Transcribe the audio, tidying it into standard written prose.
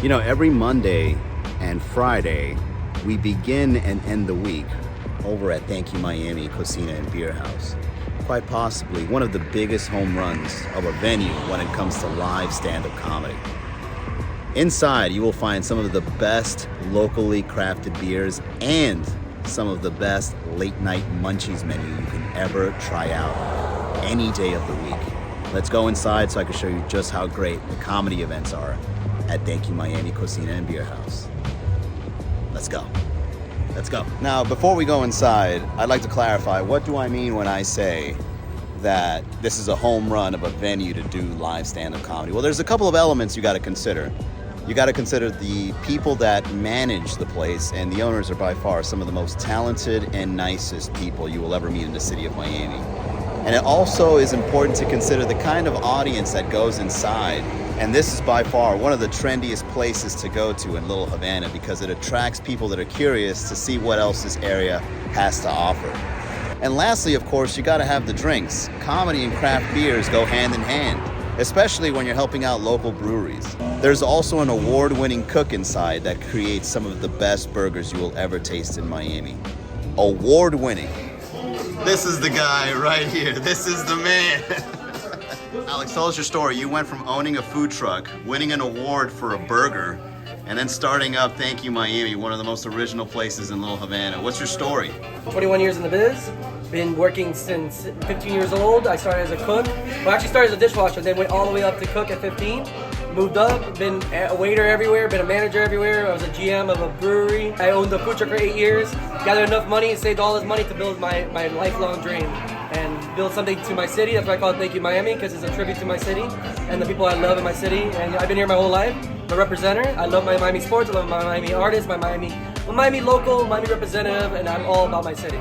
You know, every Monday and Friday, we begin and end the week over at Thank You Miami Cocina and Beerhouse. Quite possibly one of the biggest home runs of a venue when it comes to live stand-up comedy. Inside, you will find some of the best locally crafted beers and some of the best late-night munchies menu you can ever try out any day of the week. Let's go inside so I can show you just how great the comedy events are at Thank You Miami Cocina and Beerhouse. Let's go. Let's go. Now, before we go inside, I'd like to clarify, what do I mean when I say that this is a home run of a venue to do live stand-up comedy? Well, there's a couple of elements you got to consider. You got to consider the people that manage the place, and the owners are by far some of the most talented and nicest people you will ever meet in the city of Miami. And it also is important to consider the kind of audience that goes inside. And this is by far one of the trendiest places to go to in Little Havana because it attracts people that are curious to see what else this area has to offer. And lastly, of course, you got to have the drinks. Comedy and craft beers go hand in hand, especially when you're helping out local breweries. There's also an award-winning cook inside that creates some of the best burgers you will ever taste in Miami. Award-winning. This is the guy right here. This is the man. Alex, tell us your story. You went from owning a food truck, winning an award for a burger, and then starting up Thank You Miami, one of the most original places in Little Havana. What's your story? 21 years in the biz. Been working since 15 years old. I started as a cook. Well, actually started as a dishwasher, then went all the way up to cook at 15. Moved up, been a waiter everywhere, been a manager everywhere. I was a GM of a brewery. I owned a food truck for 8 years. Gathered enough money and saved all this money to build my lifelong dream and build something to my city. That's why I call it Thank You Miami, because it's a tribute to my city and the people I love in my city. And I've been here my whole life. I'm a representer. I love my Miami sports. I love my Miami artists, my Miami local, Miami representative, and I'm all about my city.